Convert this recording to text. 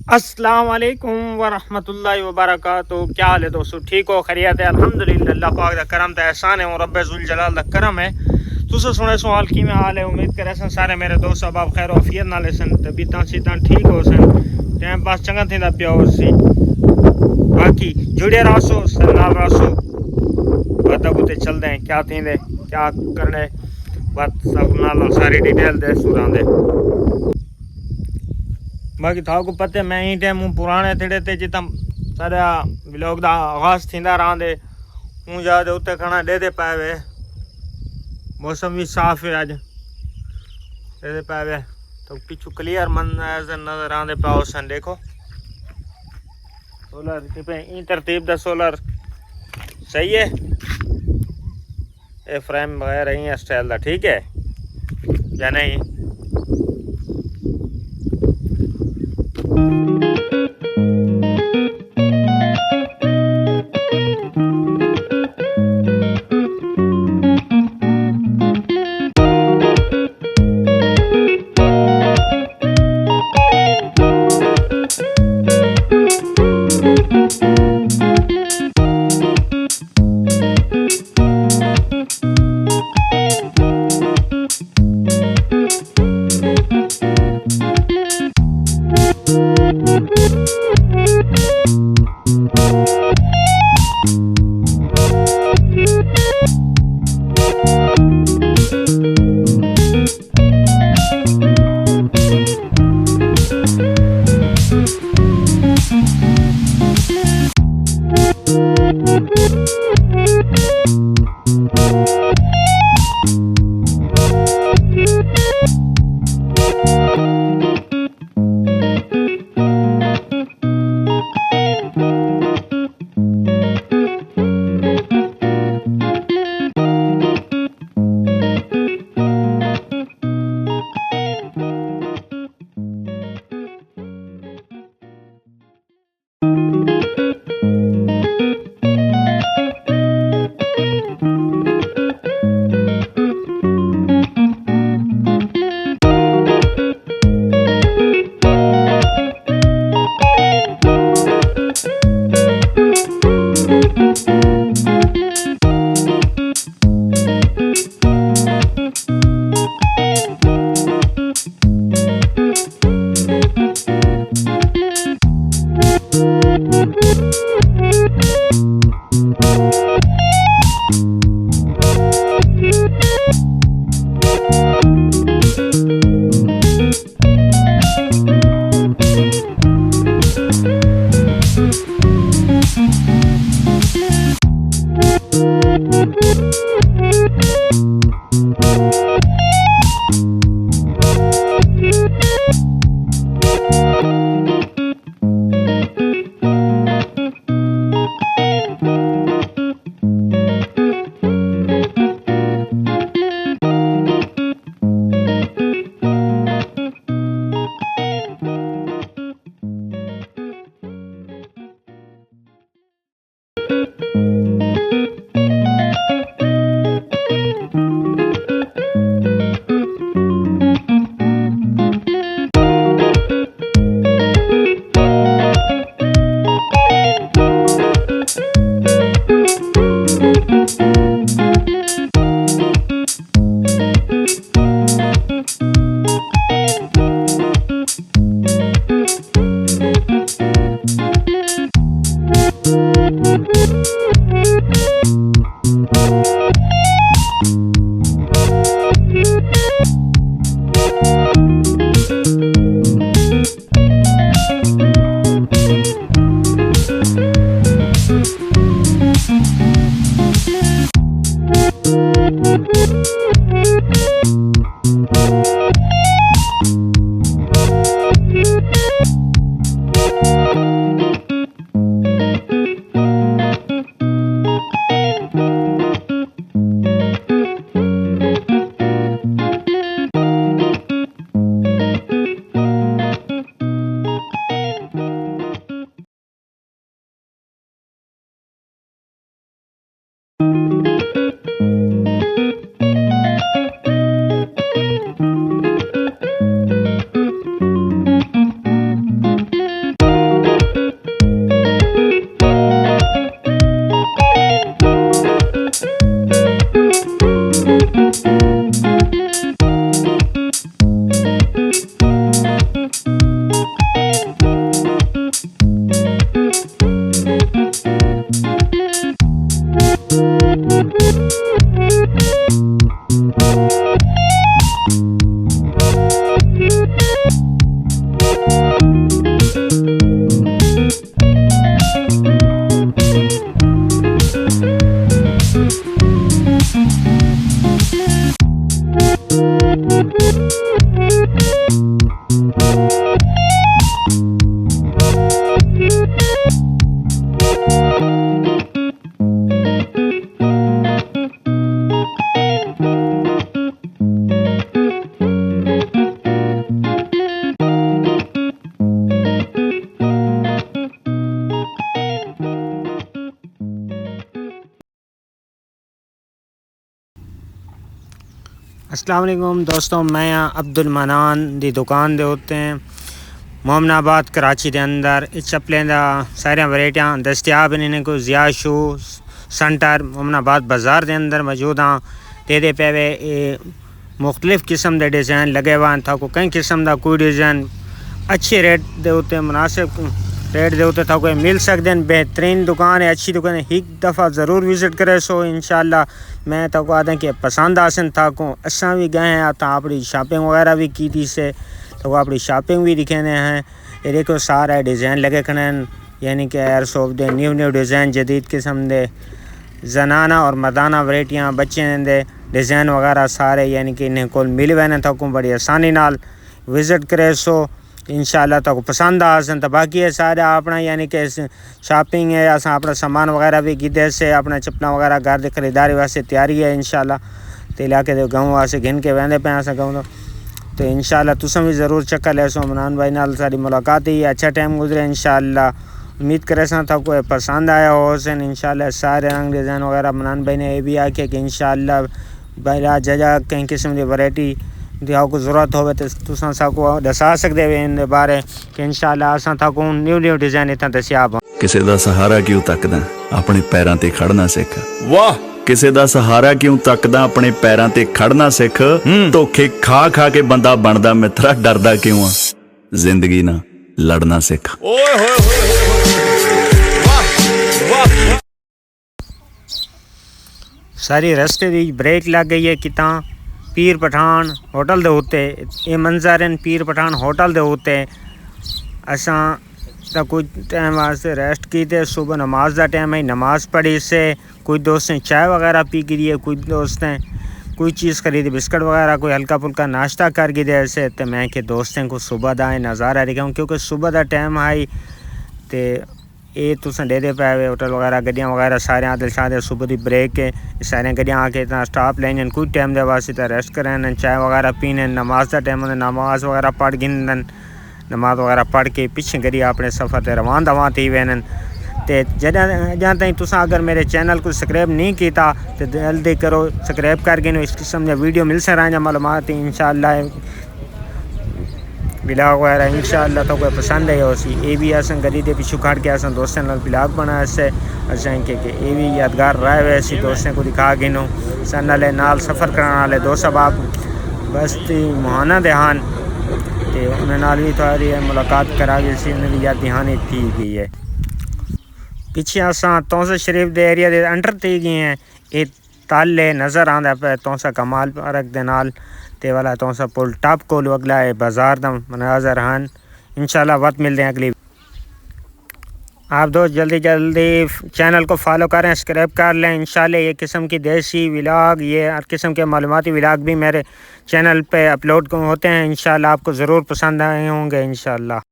अस्सलाम वालेकुम वरहमतुल्लाहि वबरकातुहू। क्या हाल है दोस्तों, ठीक हो, खैरियत है? अल्हम्दुलिल्लाह, अल्लाह पाक दा करम ते एहसान है और रब्बे जुल जलाल दा करम है। तुसे सुने सो हाल किवें हाल है? उम्मीद करे सन सारे मेरे दोस्त अब खैर वाफियत नाल सन, तबीयतां सीतां ठीक हो सन, टाइम पास चंगा थींदा पिया हो सी। बाकी जुड़े रहो, नाल रहो, बात कुते चलदे हैं, क्या थींदे क्या करने, बात सब नाल सारी डिटेल दे सुरांदे। बाकी था को पता मैं ही टाइम पुराने थेड़े ते जिता सारा व्लॉग दा आगाज थींदा रहंदे हूँ याद उत्ते खणा डेदे पावे। मौसम भी साफ है अज, डेदे पावे तो पिछू क्लियर मंजर नजर आंदे पाओ सन। देखो सोलर इन तरतीब दा सोलर सही है, ये फ्रेम वगैरह ही स्टाइल दा ठीक है या नहीं? अस्सलाम वालेकुम दोस्तों, मैं अब्दुल मनान दी दुकान दे उत्ते मोमनाबाद कराची के अंदर इस चप्पलें दा सारिया वैरायटियां दस्तियाब हैं। इन्हें को ज़िया शू सेंटर मोमनाबाद बाज़ार के अंदर मौजूद हाँ। तेरे पे वे मुख्तलिफ किस्म के डिज़ाइन लगे हुए हैं। थाको कई किस्म का कोई डिज़ाइन अच्छे रेट दे उत्ते मुनासिब रेट दे उत्ते थाको मिल सकते हैं। बेहतरीन दुकान है, अच्छी दुकान है। एक दफ़ा ज़रूर विज़िट करे सो इंशाल्लाह। मैं तो आदा कि पसंद आसन थाको असा भी गए हैं तो अपनी शॉपिंग वगैरह भी की थी से तो अपनी शॉपिंग भी दिखाने हैं। ये देखो सारा डिज़ाइन लगे खड़े हैं, यानी कि air soap they knew design जदीद किस्म दे जनाना और मर्दाना वैरायटियाँ बच्चे दे डिज़ाइन वगैरह सारे यानी कि इन्हें को मिल वैन थाको बड़ी आसानी नाल विज़िट करे सो इंशाल्लाह तो पसंद आसन। तो बाकी है सारे अपना यानी कि शॉपिंग है अस अपना सामान वगैरह भी गिदे से अपना चप्पल वगैरह घर की खरीदारी वास्ते तैयारी है इंशाल्लाह। तो इलाके के गाँव वास्ते गिन के वेंदे पे अस गाँव तो इंशाल्लाह तुम भी ज़रूर चक्कर ले सो। मनान भाई नाल सारी मुलाकात ही अच्छा टाइम गुजरे इंशाल्लाह। उम्मीद करे था कोई पसंद आया हो सन इंशाल्लाह। सारे रंग डिज़ाइन वगैरह मनान भाई ने यह भी आखे कि इंशाल्लाह भाई जगह कई किस्म की वैरायटी को ज़रूरत हो तो तुसा साको दसा सकते हो इन बारे कि इंशाल्लाह असां ताको न्यू डिज़ाइन इतना दसिया। किसी दा सहारा क्यों तकदा अपने पैरों ते खड़ना सीख। वाह, किसी दा सहारा क्यों तकदा अपने पैरों ते खड़ना सीख। धोखे खा खा के बंदा बनदा मित्रा, डरदा क्यों आ जिंदगी ना लड़ना सीख। सारी रस्ते दी ब्रेक लग गई है किता पीर पठान होटल दे उत्ते। ये मंजर हैं पीर पठान होटल दे उत्ते। असां तो कुछ टाइम वास्ते रेस्ट की थे। सुबह नमाज का टाइम है, नमाज पढ़ी से कुछ दोस्तें चाय वगैरह पी गिरी है, कुछ दोस्तें कोई चीज़ खरीदी बिस्किट वगैरह कोई हल्का फुल्का नाश्ता कर गिरे ऐसे। तो मैं कि दोस्तों को सुबह का नज़ारा दिखाऊँ क्योंकि सुबह का टाइम है तो ये तुस डेरे पे होटल वगैरह गड्डियाँ वगैरह सारे आदल शादे सुबह की ब्रेक है सारे गड्डियाँ आके इतना स्टॉप लेन कुछ टाइम के वास्ते रेस्ट करें चाय वगैरह पीने नमाज का टाइम नमाज वगैरह पढ़ गिन नमाज वगैरह पढ़ के पिछे करिए अपने सफ़र से रवान दवा थी वैन। तो जहाँ तक तुस अगर मेरे चैनल को सब्सक्राइब नहीं किया तो जल्दी करो सब्सक्राइब करके इस किस्म के वीडियो मिल सकता मालूमात इंशाल्लाह ब्लॉग वगैरह इंशाल्लाह तो कोई पसंद है उसी ये भी असें गली के पिछू खड़ के असें दोस्तों नाल ब्लॉग बनाया से असें कि ये भी यादगार रहा वैसे दोस्तों को दिखा गिनो सन नाले नाल सफ़र करने वाले दोस्त अब बस्ती मुहाना दहान तो उन्हें भी थोड़ी मुलाकात करा गई सी उन्हें याद दहानी थी गई है। पिछे असां तौसा शरीफ के एरिया के अंडर थी गए हैं। ये ताले नज़र आंदा पे तौसा कमाल पार्क दे नाल ते वाला तौसा पुल टॉप को अगला है बाजार दा मनाजर हन। इंशाल्लाह वक्त मिलते हैं अगली। आप दोस्त जल्दी चैनल को फॉलो करें सब्सक्राइब कर लें इंशाल्लाह। ये किस्म की देसी व्लॉग ये हर किस्म के मालूमाती व्लॉग भी मेरे चैनल पे अपलोड होते हैं इंशाल्लाह। आपको ज़रूर पसंद आए होंगे इंशाल्लाह।